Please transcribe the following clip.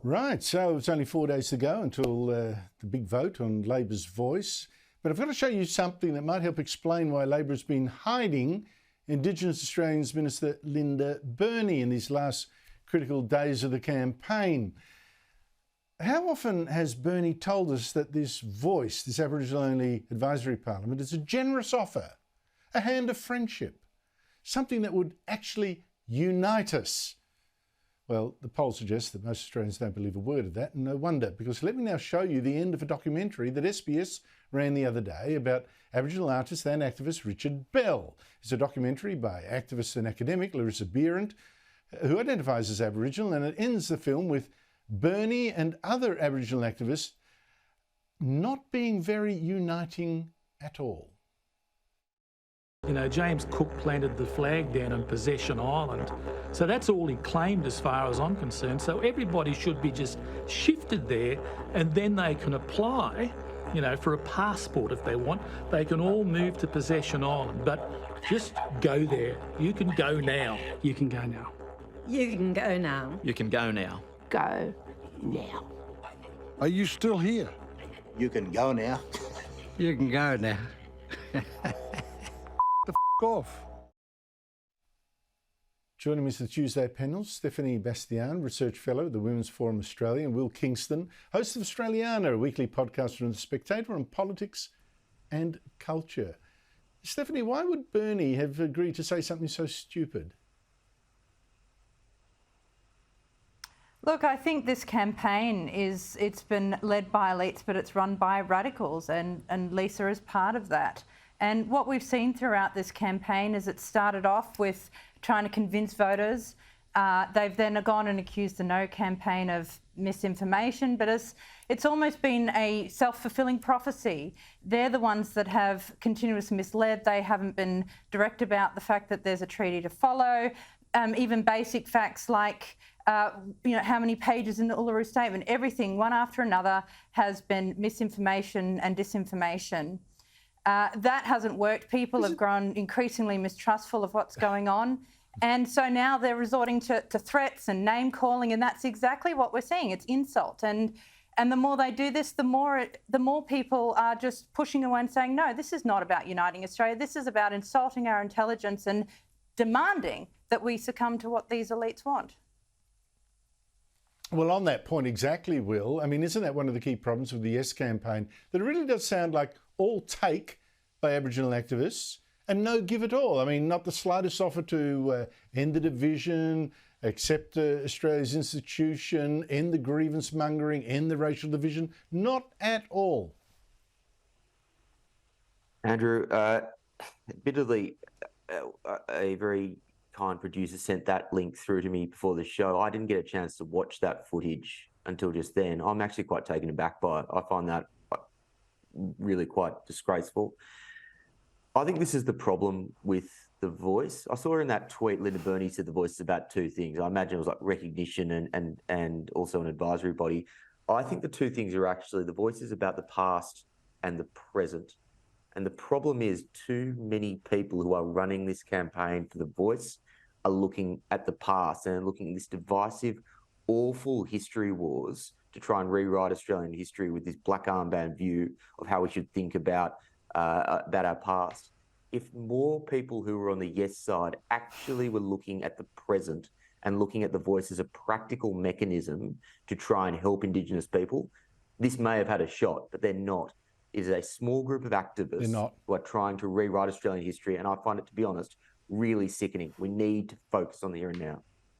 Right, so it's only 4 days to go until the big vote on Labor's voice. But I've got to show you something that might help explain why Labor has been hiding Indigenous Australians Minister Linda Burney in these last critical days of the campaign. How often has Burney told us that this voice, this Aboriginal-only advisory parliament, is a generous offer, a hand of friendship, something that would actually unite us? Well, the poll suggests that most Australians don't believe a word of that, and no wonder, because let me now show you the end of a documentary that SBS ran the other day about Aboriginal artist and activist Richard Bell. It's a documentary by activist and academic Larissa Beerant, who identifies as Aboriginal, and it ends the film with Burney and other Aboriginal activists not being very uniting at all. You know, James Cook planted the flag down on Possession Island. So that's all he claimed as far as I'm concerned. So everybody should be just shifted there and then they can apply, you know, for a passport if they want. They can all move to Possession Island, but just go there. You can go now. You can go now. You can go now. You can go now. Go now. Are you still here? You can go now. You can go now. Off. Joining me is the Tuesday panel, Stephanie Bastian, Research Fellow at the Women's Forum Australia, and Will Kingston, host of Australiana, a weekly podcast from the Spectator on politics and culture. Stephanie, why would Burney have agreed to say something so stupid? Look, I think this campaign it's been led by elites, but it's run by radicals, and Lisa is part of that. And what we've seen throughout this campaign is it started off with trying to convince voters. They've then gone and accused the No campaign of misinformation, but it's almost been a self-fulfilling prophecy. They're the ones that have continuously misled. They haven't been direct about the fact that there's a treaty to follow. Even basic facts like how many pages in the Uluru Statement, everything, one after another, has been misinformation and disinformation. That hasn't worked. People have grown increasingly mistrustful of what's going on. And so now they're resorting to threats and name calling, and that's exactly what we're seeing. It's insult. And the more they do this, the more people are just pushing away and saying, no, this is not about uniting Australia. This is about insulting our intelligence and demanding that we succumb to what these elites want. Well, on that point exactly, Will, I mean, isn't that one of the key problems with the Yes campaign? That it really does sound like all take by Aboriginal activists and no give at all. I mean, not the slightest offer to end the division, accept Australia's institution, end the grievance mongering, end the racial division. Not at all. Andrew, admittedly, a very kind producer sent that link through to me before the show. I didn't get a chance to watch that footage until just then. I'm actually quite taken aback by it. I find that really quite disgraceful. I think this is the problem with The Voice. I saw in that tweet, Linda Burney said The Voice is about two things. I imagine it was like recognition and also an advisory body. I think the two things are actually, The Voice is about the past and the present. And the problem is too many people who are running this campaign for The Voice are looking at the past and looking at this divisive, awful history wars to try and rewrite Australian history with this black armband view of how we should think about our past. If more people who were on the Yes side actually were looking at the present and looking at The Voice as a practical mechanism to try and help Indigenous people, this may have had a shot, but they're not. It is a small group of activists who are trying to rewrite Australian history, and I find it, to be honest, really sickening. We need to focus on the here and now.